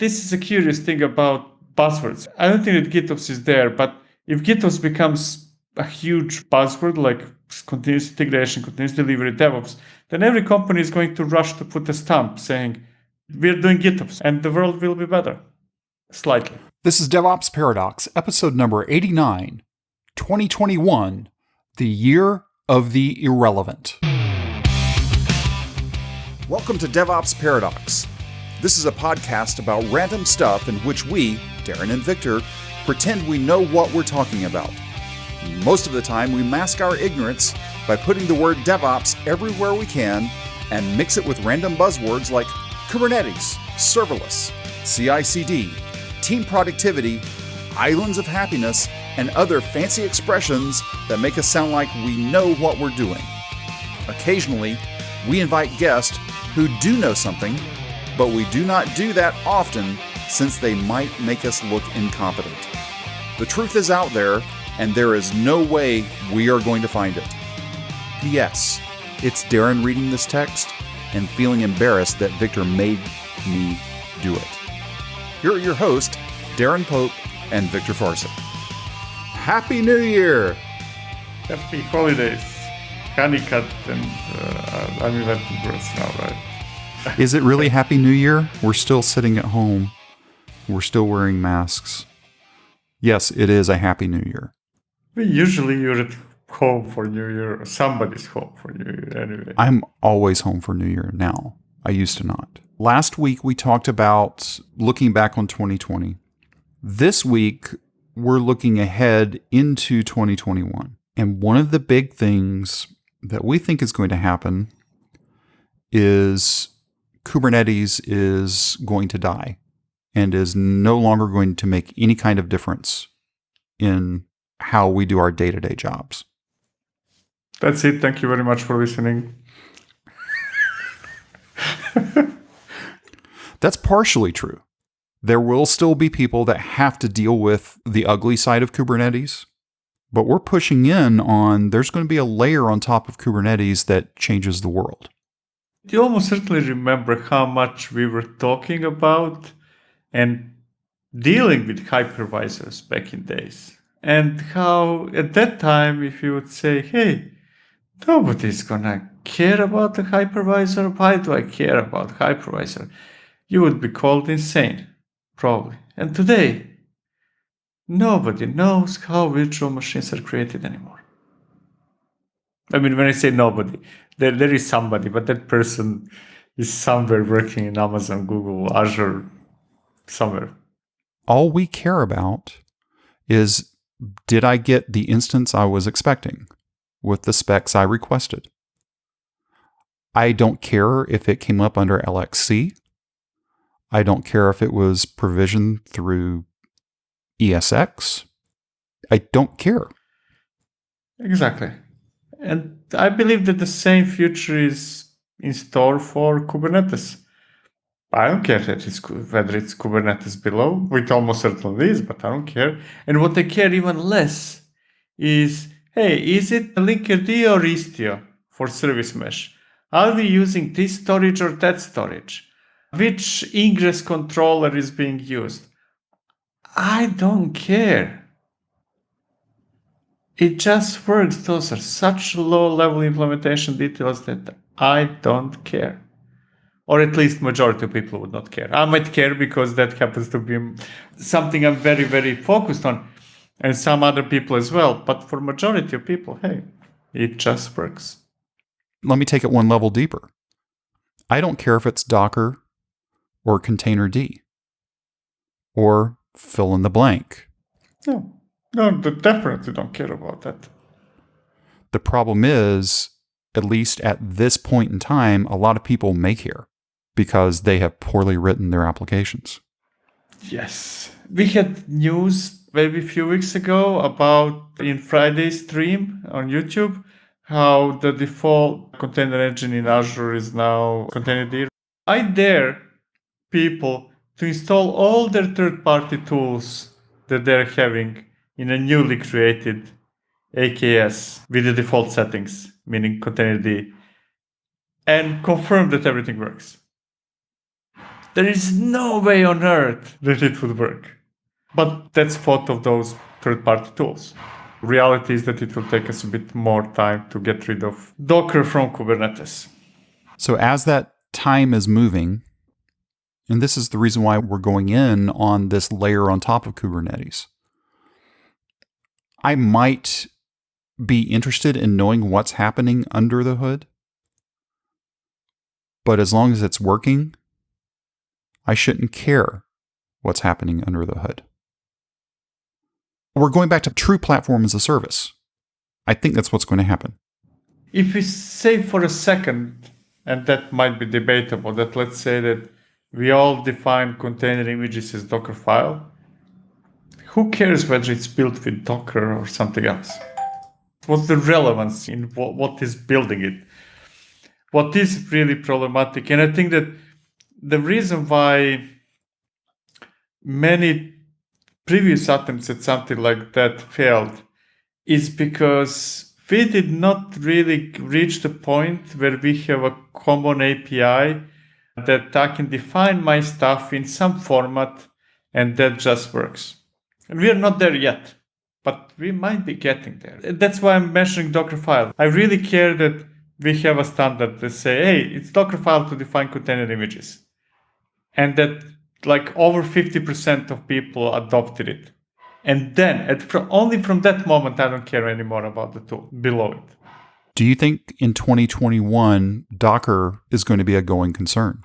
this is a curious thing about buzzwords. I don't think that GitOps is there, but if GitOps becomes a huge buzzword like continuous integration, continuous delivery, DevOps, then every company is going to rush to put a stamp saying, we're doing GitOps, and the world will be better. Slightly. This is DevOps Paradox, episode number 89, 2021, the year of the irrelevant. Welcome to DevOps Paradox. This is a podcast about random stuff in which we, Darren and Victor, pretend we know what we're talking about. Most of the time, we mask our ignorance by putting the word DevOps everywhere we can and mix it with random buzzwords like Kubernetes, serverless, CI/CD, team productivity, islands of happiness, and other fancy expressions that make us sound like we know what we're doing. Occasionally, we invite guests who do know something, but we do not do that often since they might make us look incompetent. The truth is out there, and there is no way we are going to find it. P.S. It's Darren reading this text and feeling embarrassed that Victor made me do it. Here are your hosts, Darren Pope and Victor Farson. Happy New Year! Happy holidays. Honeycut and I'm inventing words now, right? Is it really Happy New Year? We're still sitting at home. We're still wearing masks. Yes, it is a Happy New Year. Usually you're at home for New Year, or somebody's home for New Year anyway. I'm always home for New Year now. I used to not. Last week we talked about looking back on 2020. This week we're looking ahead into 2021. And one of the big things that we think is going to happen is Kubernetes is going to die and is no longer going to make any kind of difference in how we do our day-to-day jobs. That's it. Thank you very much for listening. That's partially true. There will still be people that have to deal with the ugly side of Kubernetes, but we're pushing in on there's going to be a layer on top of Kubernetes that changes the world. You almost certainly remember how much we were talking about and dealing with hypervisors back in days. And how at that time, if you would say, hey, nobody's gonna care about the hypervisor, why do I care about hypervisor? You would be called insane, probably. And today, nobody knows how virtual machines are created anymore. I mean, when I say nobody, there is somebody, but that person is somewhere working in Amazon, Google, Azure, somewhere. All we care about is, did I get the instance I was expecting with the specs I requested? I don't care if it came up under LXC. I don't care if it was provisioned through ESX. I don't care. Exactly. And I believe that the same future is in store for Kubernetes. I don't care that whether it's Kubernetes below, it almost certainly is, but I don't care. And what I care even less is, hey, is it Linkerd or Istio for service mesh? Are we using this storage or that storage? Which ingress controller is being used? I don't care. It just works. Those are such low-level implementation details that I don't care. Or at least majority of people would not care. I might care because that happens to be something I'm very, very focused on. And some other people as well. But for majority of people, hey, it just works. Let me take it one level deeper. I don't care if it's Docker or Containerd or fill in the blank. No, definitely don't care about that. The problem is, at least at this point in time, a lot of people may care because they have poorly written their applications. Yes. We had news maybe a few weeks ago about in Friday's stream on YouTube, how the default container engine in Azure is now Containerd. I dare people to install all their third-party tools that they're having in a newly created AKS with the default settings, meaning Containerd, and confirm that everything works. there is no way on earth that it would work. But that's fault of those third-party tools. Reality is that it will take us a bit more time to get rid of Docker from Kubernetes. So as that time is moving, and this is the reason why we're going in on this layer on top of Kubernetes, I might be interested in knowing what's happening under the hood. But as long as it's working, I shouldn't care what's happening under the hood. We're going back to true platform as a service. I think that's what's going to happen. If we say for a second, and that might be debatable, that let's say that we all define container images as Docker file, who cares whether it's built with Docker or something else? What's the relevance in what is building it? What is really problematic? And I think that the reason why many previous attempts at something like that failed is because we did not really reach the point where we have a common API that I can define my stuff in some format and that just works. And we are not there yet, but we might be getting there. That's why I'm mentioning Dockerfile. I really care that we have a standard that say, hey, it's Dockerfile to define container images. And that like over 50% of people adopted it. And then, only from that moment, I don't care anymore about the tool below it. Do you think in 2021, Docker is going to be a going concern?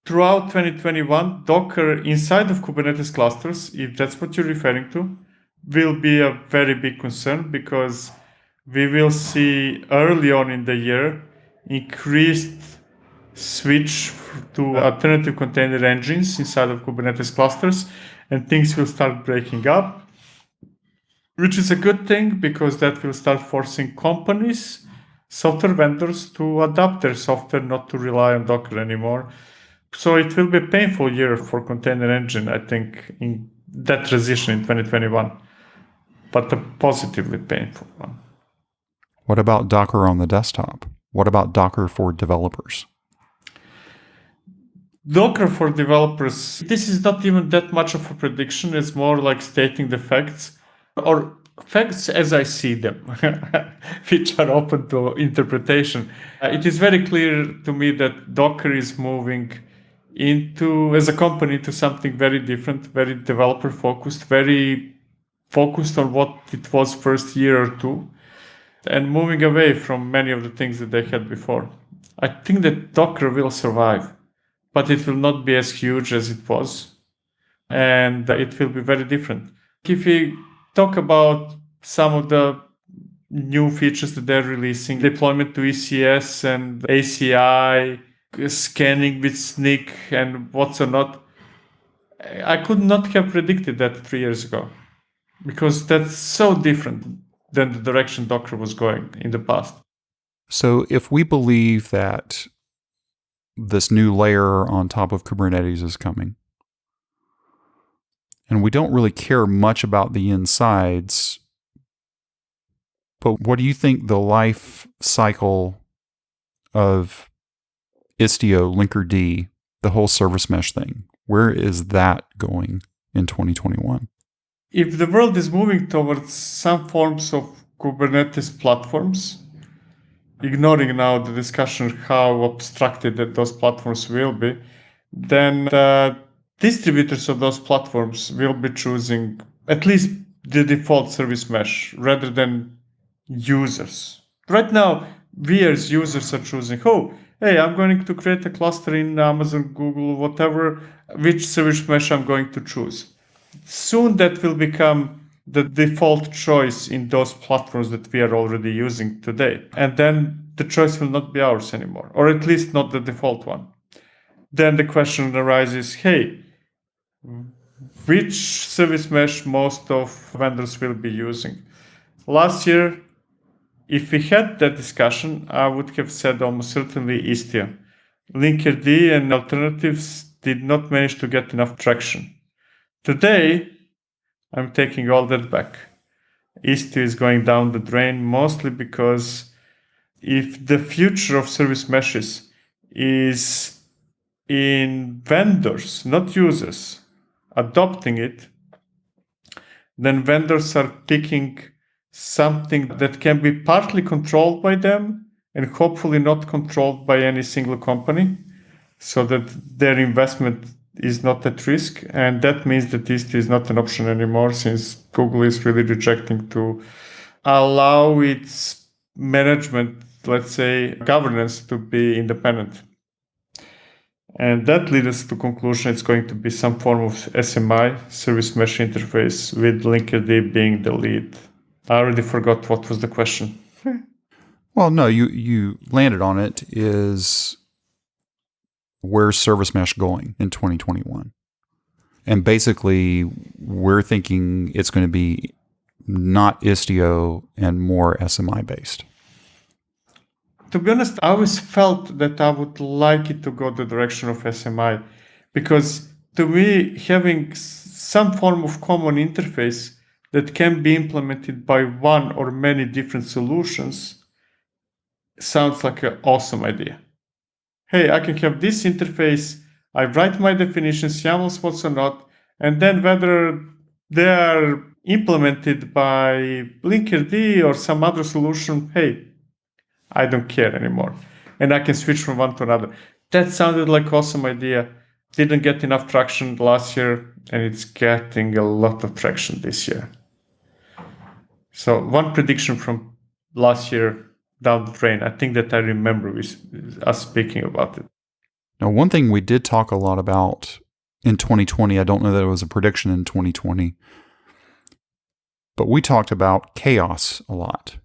Throughout 2021, Docker inside of Kubernetes clusters, if that's what you're referring to, will be a very big concern because we will see early on in the year increased switch to alternative container engines inside of Kubernetes clusters, and things will start breaking up, which is a good thing because that will start forcing companies, software vendors to adapt their software, not to rely on Docker anymore. So it will be a painful year for container engine, I think, in that transition in 2021, but a positively painful one. What about Docker on the desktop? What about Docker for developers? Docker for developers, this is not even that much of a prediction. It's more like stating the facts, or facts as I see them, which are open to interpretation. It is very clear to me that Docker is moving as a company, to something very different, very developer focused, very focused on what it was first year or two, and moving away from many of the things that they had before. I think that Docker will survive, but it will not be as huge as it was, and it will be very different. If we talk about some of the new features that they're releasing, deployment to ECS and ACI, scanning with SNCC and what's or not, I could not have predicted that 3 years ago, because that's so different than the direction Docker was going in the past. So if we believe that this new layer on top of Kubernetes is coming, and we don't really care much about the insides, but what do you think the life cycle of Istio, Linkerd, the whole service mesh thing, where is that going in 2021? If the world is moving towards some forms of Kubernetes platforms, ignoring now the discussion how abstracted that those platforms will be, then the distributors of those platforms will be choosing at least the default service mesh rather than users. Right now, we as users are choosing, hey, I'm going to create a cluster in Amazon, Google, whatever, which service mesh I'm going to choose. Soon that will become the default choice in those platforms that we are already using today. And then the choice will not be ours anymore, or at least not the default one. Then the question arises, hey, which service mesh most of vendors will be using? Last year, if we had that discussion, I would have said almost certainly Istio. Linkerd and alternatives did not manage to get enough traction. Today, I'm taking all that back. Istio is going down the drain mostly because if the future of service meshes is in vendors, not users, adopting it, then vendors are picking something that can be partly controlled by them and hopefully not controlled by any single company, so that their investment is not at risk. And that means that this is not an option anymore, since Google is really rejecting to allow its management, let's say, governance to be independent. And that leads us to conclusion it's going to be some form of SMI, Service Mesh Interface, with Linkerd being the lead. I already forgot what was the question. Well, no, you landed on it. Is where's Service Mesh going in 2021? And basically, we're thinking it's going to be not Istio and more SMI based. To be honest, I always felt that I would like it to go the direction of SMI, because to me, having some form of common interface that can be implemented by one or many different solutions sounds like an awesome idea. Hey, I can have this interface, I write my definitions, YAML spots or not, and then whether they are implemented by Linkerd or some other solution, hey, I don't care anymore. And I can switch from one to another. That sounded like an awesome idea. Didn't get enough traction last year, and it's getting a lot of traction this year. So one prediction from last year down the drain, I think that I remember us speaking about it. Now, one thing we did talk a lot about in 2020, I don't know that it was a prediction in 2020, but we talked about chaos a lot.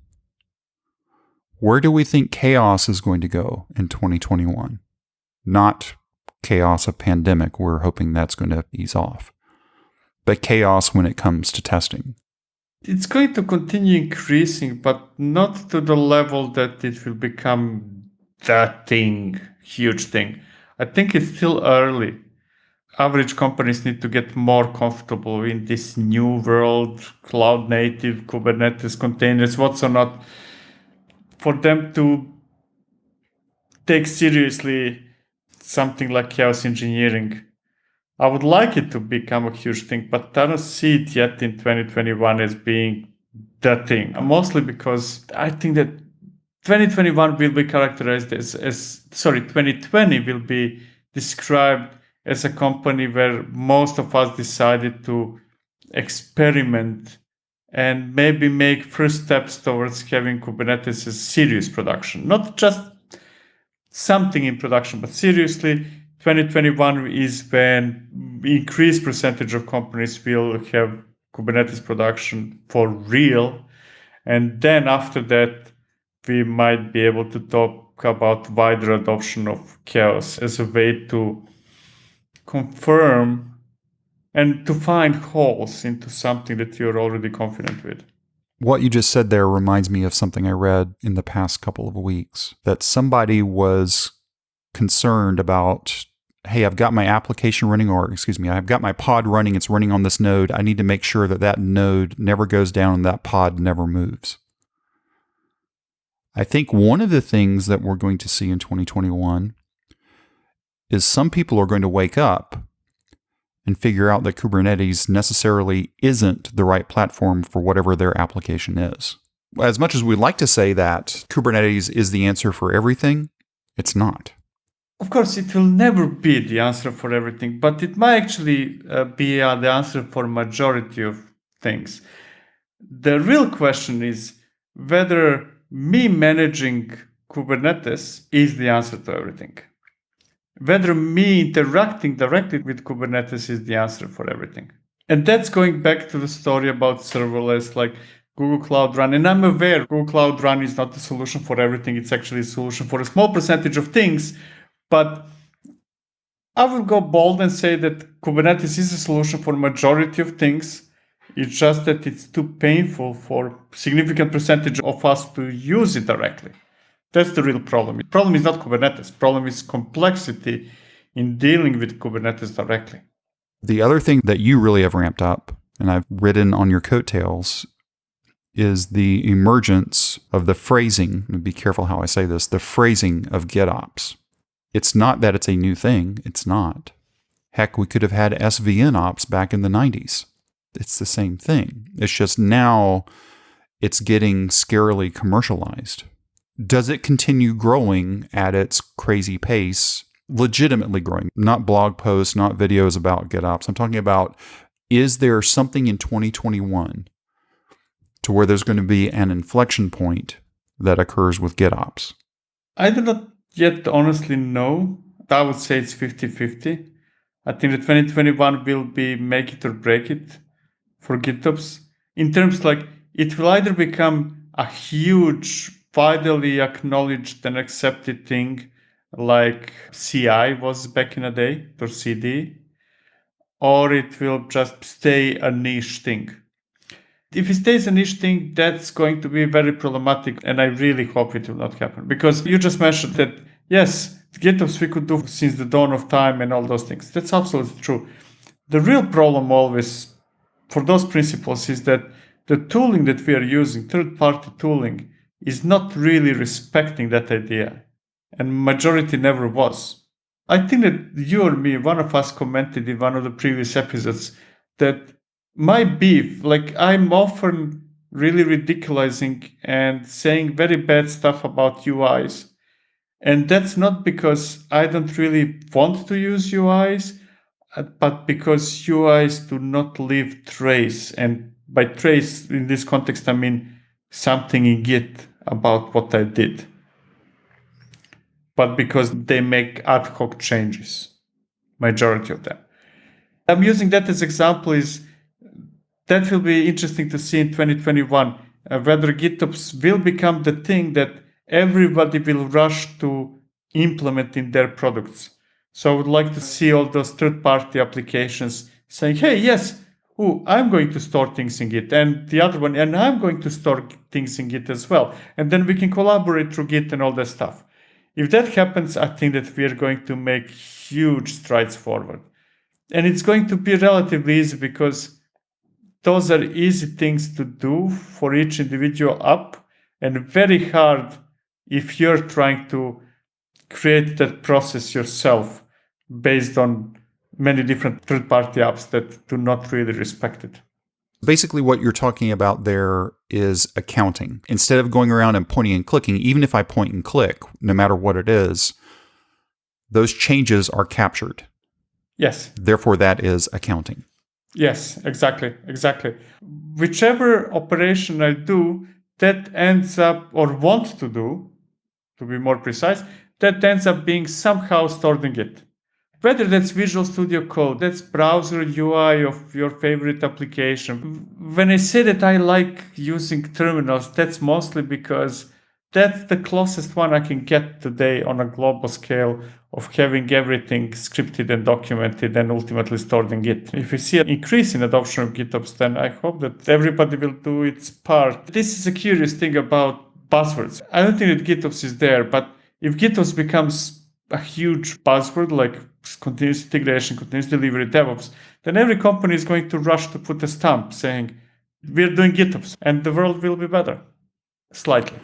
Where do we think chaos is going to go in 2021? Not chaos of pandemic. We're hoping that's going to ease off. But chaos when it comes to testing. It's going to continue increasing, but not to the level that it will become that thing, huge thing. I think it's still early. Average companies need to get more comfortable in this new world, cloud native, Kubernetes containers, what's or not, for them to take seriously something like chaos engineering. I would like it to become a huge thing, but I don't see it yet in 2021 as being that thing. Mostly because I think that 2021 will be characterized as 2020 will be described as a company where most of us decided to experiment and maybe make first steps towards having Kubernetes as serious production. Not just something in production, but seriously, 2021 is when increased percentage of companies will have Kubernetes production for real. And then after that, we might be able to talk about wider adoption of chaos as a way to confirm and to find holes into something that you're already confident with. What you just said there reminds me of something I read in the past couple of weeks, that somebody was concerned about, hey, I've got my application running, I've got my pod running, it's running on this node. I need to make sure that that node never goes down and that pod never moves. I think one of the things that we're going to see in 2021 is some people are going to wake up and figure out that Kubernetes necessarily isn't the right platform for whatever their application is. As much as we'd like to say that Kubernetes is the answer for everything, it's not. Of course, it will never be the answer for everything, but it might actually be the answer for majority of things. The real question is whether me managing Kubernetes is the answer to everything. Whether me interacting directly with Kubernetes is the answer for everything. And that's going back to the story about serverless, like Google Cloud Run. And I'm aware Google Cloud Run is not the solution for everything. It's actually a solution for a small percentage of things. But I will go bold and say that Kubernetes is a solution for majority of things. It's just that it's too painful for significant percentage of us to use it directly. That's the real problem. The problem is not Kubernetes. The problem is complexity in dealing with Kubernetes directly. The other thing that you really have ramped up, and I've ridden on your coattails, is the emergence of the phrasing, and be careful how I say this, the phrasing of GitOps. It's not that it's a new thing. It's not. Heck, we could have had SVN ops back in the 90s. It's the same thing. It's just now it's getting scarily commercialized. Does it continue growing at its crazy pace? Legitimately growing. Not blog posts, not videos about GitOps. I'm talking about, is there something in 2021 to where there's going to be an inflection point that occurs with GitOps? I do not yet honestly know. I would say it's 50-50. I think that 2021 will be make it or break it for GitOps. In terms like, it will either become a huge, widely acknowledged and accepted thing like CI was back in the day, or CD, or it will just stay a niche thing. If it stays a niche thing, that's going to be very problematic, and I really hope it will not happen. Because you just mentioned that, yes, GitOps we could do since the dawn of time and all those things. That's absolutely true. The real problem always for those principles is that the tooling that we are using, third-party tooling, is not really respecting that idea. And majority never was. I think that you or me, one of us commented in one of the previous episodes that my beef, like I'm often really ridiculizing and saying very bad stuff about UIs. And that's not because I don't really want to use UIs, but because UIs do not leave trace. And by trace, in this context, I mean something in Git about what I did. But because they make ad hoc changes, majority of them. I'm using that as example is that will be interesting to see in 2021, whether GitOps will become the thing that everybody will rush to implement in their products. So I would like to see all those third-party applications saying, hey, yes, I'm going to store things in Git, and the other one, and I'm going to store things in Git as well. And then we can collaborate through Git and all that stuff. If that happens, I think that we are going to make huge strides forward. And it's going to be relatively easy because those are easy things to do for each individual app and very hard if you're trying to create that process yourself based on many different third-party apps that do not really respect it. Basically, what you're talking about there is accounting. Instead of going around and pointing and clicking, even if I point and click, no matter what it is, those changes are captured. Yes. Therefore, that is accounting. Yes, exactly. Whichever operation I do, that ends up, or want to do, to be more precise, that ends up being somehow stored in Git. Whether that's Visual Studio Code, that's browser UI of your favorite application. When I say that I like using terminals, that's mostly because that's the closest one I can get today on a global scale of having everything scripted and documented and ultimately stored in Git. If we see an increase in adoption of GitOps, then I hope that everybody will do its part. This is a curious thing about buzzwords. I don't think that GitOps is there, but if GitOps becomes a huge buzzword like continuous integration, continuous delivery, DevOps, then every company is going to rush to put a stamp saying, we're doing GitOps, and the world will be better. Slightly.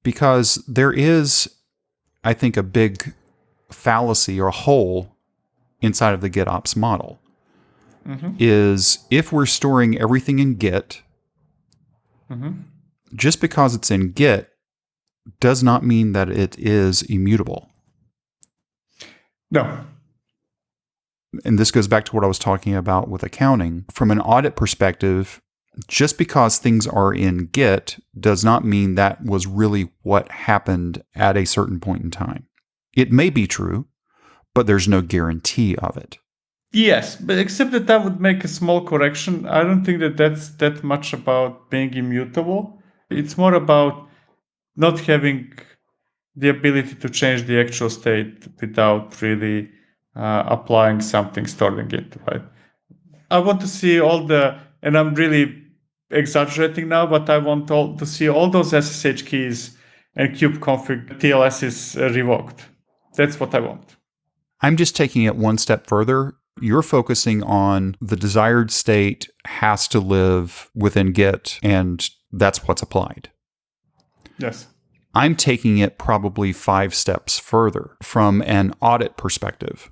Because there is, I think, a big fallacy or hole inside of the GitOps model. Is if we're storing everything in Git, just because it's in Git does not mean that it is immutable. No. And this goes back to what I was talking about with accounting. From an audit perspective, just because things are in Git does not mean that was really what happened at a certain point in time. It may be true, but there's no guarantee of it. Yes, but except that I would make a small correction. I don't think that that's that much about being immutable. It's more about not having the ability to change the actual state without really applying something stored in Git, right? I want to see and I'm really exaggerating now, but I want to see all those SSH keys and kubeconfig TLSs revoked. That's what I want. I'm just taking it one step further. You're focusing on the desired state has to live within Git, and that's what's applied. Yes. I'm taking it probably 5 steps further from an audit perspective.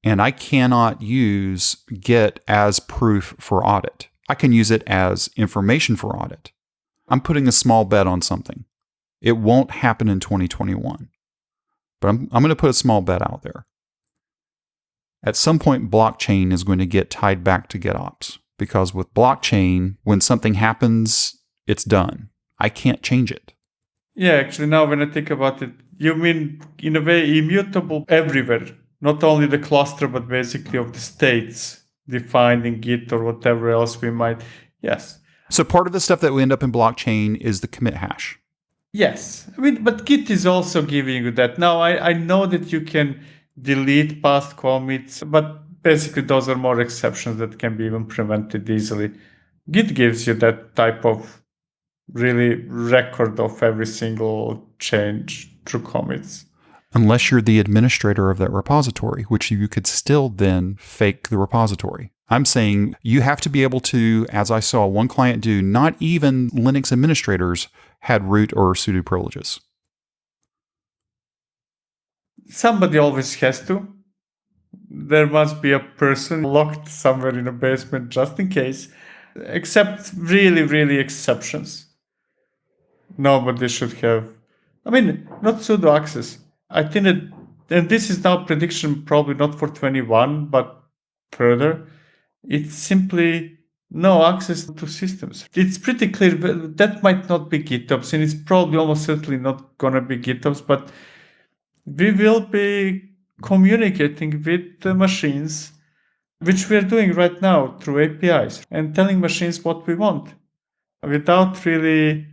And I cannot use Git as proof for audit. I can use it as information for audit. I'm putting a small bet on something. It won't happen in 2021. But I'm going to put a small bet out there. At some point, blockchain is going to get tied back to GitOps. Because with blockchain, when something happens, it's done. I can't change it. Yeah, actually, now when I think about it, you mean, in a way, immutable everywhere. Not only the cluster, but basically of the states defined in Git or whatever else we might. Yes. So part of the stuff that we end up in blockchain is the commit hash. Yes. I mean, but Git is also giving you that. Now, I know that you can delete past commits, but basically those are more exceptions that can be even prevented easily. Git gives you that type of really record of every single change through commits. Unless you're the administrator of that repository, which you could still then fake the repository. I'm saying you have to be able to, as I saw one client do, not even Linux administrators had root or sudo privileges. Somebody always has to. There must be a person locked somewhere in a basement just in case. Except really, really exceptions. Nobody should have. I mean, not sudo access. I think that, and this is now prediction probably not for 21, but further, it's simply no access to systems. It's pretty clear that might not be GitOps, and it's probably almost certainly not going to be GitOps, but we will be communicating with the machines, which we are doing right now through APIs, and telling machines what we want without really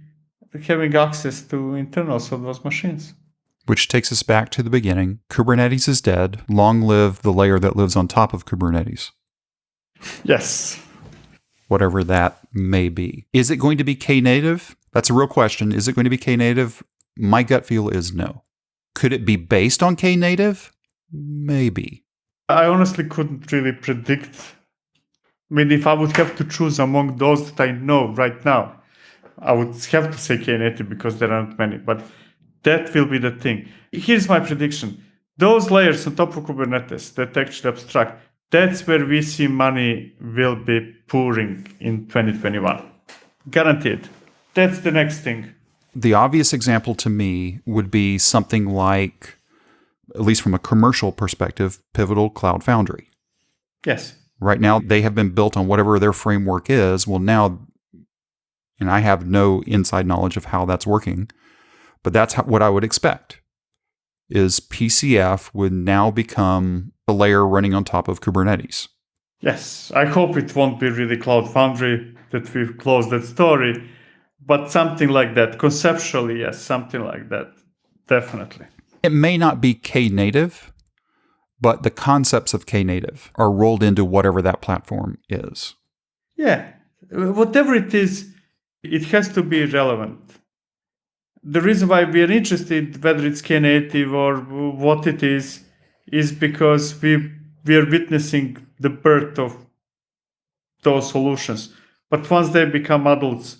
having access to internals of those machines. Which takes us back to the beginning. Kubernetes is dead. Long live the layer that lives on top of Kubernetes. Yes. Whatever that may be. Is it going to be Knative? That's a real question. Is it going to be Knative? My gut feel is no. Could it be based on Knative? Maybe. I honestly couldn't really predict. I mean, if I would have to choose among those that I know right now, I would have to say Knative because there aren't many, but that will be the thing. Here's my prediction. Those layers on top of Kubernetes that actually abstract, that's where we see money will be pouring in 2021. Guaranteed. That's the next thing. The obvious example to me would be something like, at least from a commercial perspective, Pivotal Cloud Foundry. Yes. Right now, they have been built on whatever their framework is. Well, now, and I have no inside knowledge of how that's working, but that's what I would expect, is PCF would now become a layer running on top of Kubernetes. Yes. I hope it won't be really Cloud Foundry that we've closed that story, but something like that. Conceptually, yes, something like that. Definitely. It may not be Knative, but the concepts of Knative are rolled into whatever that platform is. Yeah. Whatever it is, it has to be relevant. The reason why we are interested, whether it's Knative or what it is because we are witnessing the birth of those solutions. But once they become adults,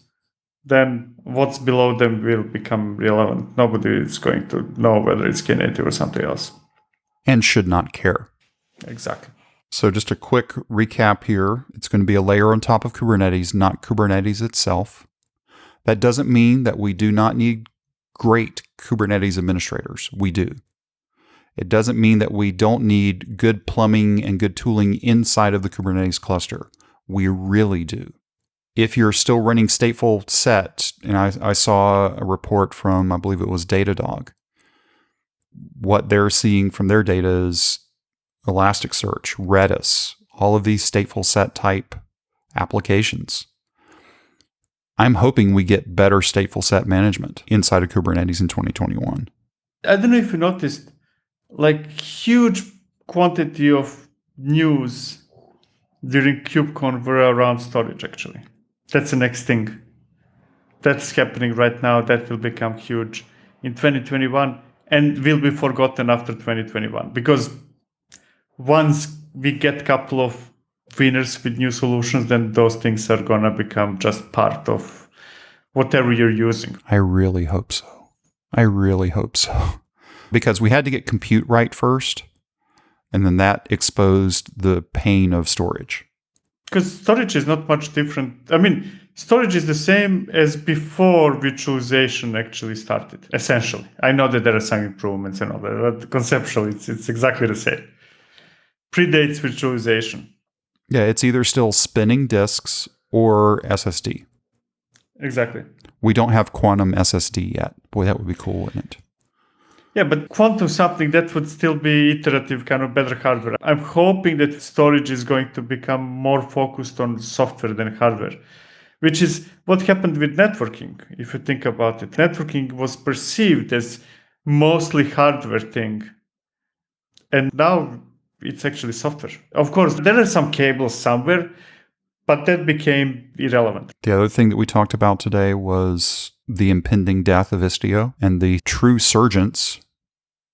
then what's below them will become relevant. Nobody is going to know whether it's Knative or something else. And should not care. Exactly. So just a quick recap here. It's going to be a layer on top of Kubernetes, not Kubernetes itself. That doesn't mean that we do not need great Kubernetes administrators. We do. It doesn't mean that we don't need good plumbing and good tooling inside of the Kubernetes cluster. We really do. If you're still running stateful set, and I saw a report from, I believe it was Datadog, what they're seeing from their data is Elasticsearch, Redis, all of these stateful set type applications. I'm hoping we get better stateful set management inside of Kubernetes in 2021. I don't know if you noticed, like huge quantity of news during KubeCon were around storage, actually. That's the next thing. That's happening right now. That will become huge in 2021 and will be forgotten after 2021. Because once we get a couple of winners with new solutions, then those things are going to become just part of whatever you're using. I really hope so. I really hope so. Because we had to get compute right first, and then that exposed the pain of storage. Because storage is not much different. I mean, storage is the same as before virtualization actually started, essentially. I know that there are some improvements and all that, but conceptually, it's exactly the same. Predates virtualization. Yeah, it's either still spinning disks or SSD. Exactly. We don't have quantum SSD yet. Boy, that would be cool, wouldn't it? Yeah, but quantum something that would still be iterative, kind of better hardware. I'm hoping that storage is going to become more focused on software than hardware, which is what happened with networking. If you think about it, networking was perceived as mostly hardware thing. And now it's actually software. Of course, there are some cables somewhere, but that became irrelevant. The other thing that we talked about today was the impending death of Istio and the true surgence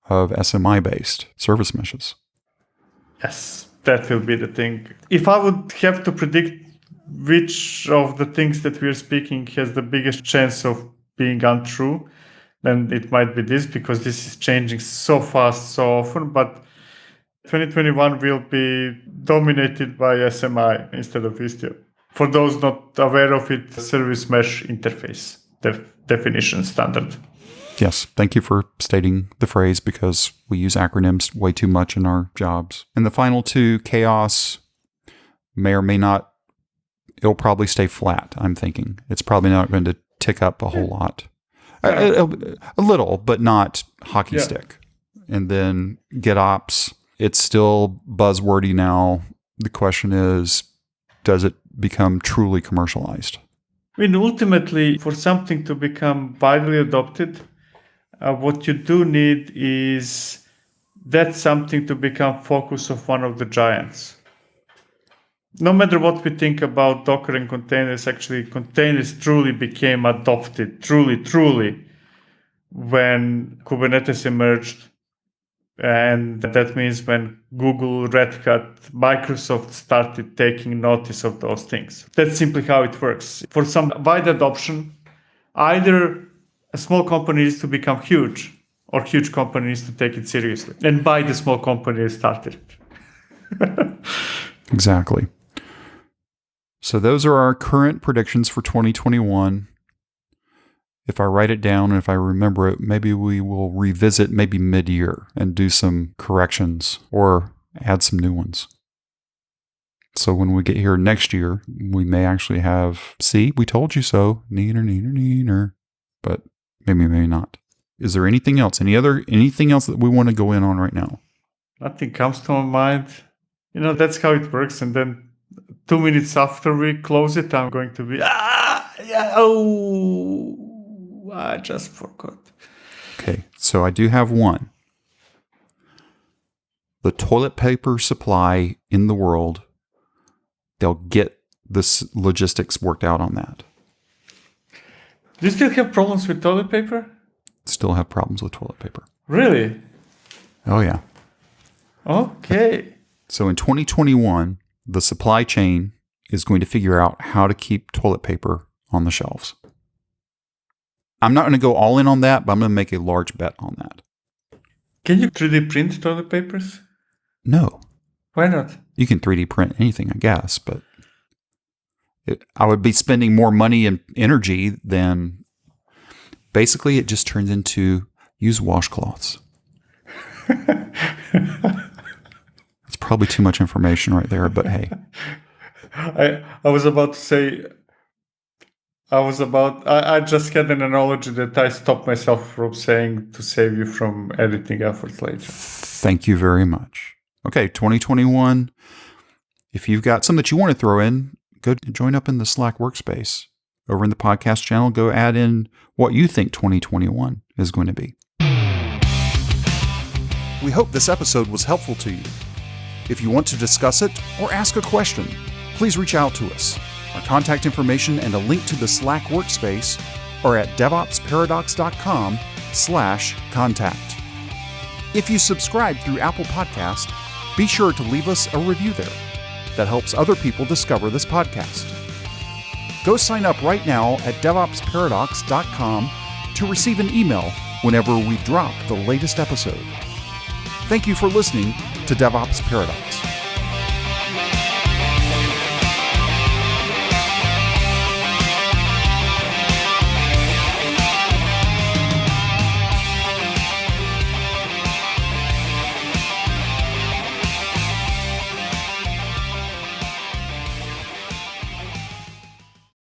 of SMI-based service meshes. Yes, that will be the thing. If I would have to predict which of the things that we're speaking has the biggest chance of being untrue, then it might be this, because this is changing so fast, so often. But 2021 will be dominated by SMI instead of Istio. For those not aware of it, service mesh interface definition standard. Yes, thank you for stating the phrase, because we use acronyms way too much in our jobs. And the final two, chaos, may or may not, it'll probably stay flat, I'm thinking. It's probably not going to tick up a whole lot. A little, but not hockey stick. And then GitOps, it's still buzzwordy now. The question is, does it become truly commercialized? I mean, ultimately, for something to become widely adopted, what you do need is that something to become focus of one of the giants. No matter what we think about Docker and containers, actually containers truly became adopted, truly, when Kubernetes emerged. And that means when Google, Red Hat, Microsoft started taking notice of those things. That's simply how it works. For some wide adoption, either a small company needs to become huge, or huge company needs to take it seriously. And by the small company that started it. Exactly. So those are our current predictions for 2021. If I write it down and if I remember it, maybe we will revisit maybe mid-year and do some corrections or add some new ones. So when we get here next year, we may actually have, see, we told you so, neener, but maybe not. Is there anything else? Anything else that we want to go in on right now? Nothing comes to my mind. That's how it works. And then 2 minutes after we close it, I'm going to be, I just forgot. Okay, so I do have one. The toilet paper supply in the world, they'll get this logistics worked out on that. Do you still have problems with toilet paper? Still have problems with toilet paper. Really? Oh, yeah. Okay. So in 2021, the supply chain is going to figure out how to keep toilet paper on the shelves. I'm not going to go all in on that, but I'm going to make a large bet on that. Can you 3D print toilet papers? No. Why not? You can 3D print anything, I guess, but I would be spending more money and energy than... Basically, it just turns into use washcloths. It's probably too much information right there, but hey. I was about to say... I just had an analogy that I stopped myself from saying to save you from editing efforts later. Thank you very much. Okay, 2021. If you've got some that you want to throw in, go join up in the Slack workspace. Over in the podcast channel, go add in what you think 2021 is going to be. We hope this episode was helpful to you. If you want to discuss it or ask a question, please reach out to us. Our contact information and a link to the Slack workspace are at devopsparadox.com/contact. If you subscribe through Apple Podcast, be sure to leave us a review there. That helps other people discover this podcast. Go sign up right now at devopsparadox.com to receive an email whenever we drop the latest episode. Thank you for listening to DevOps Paradox.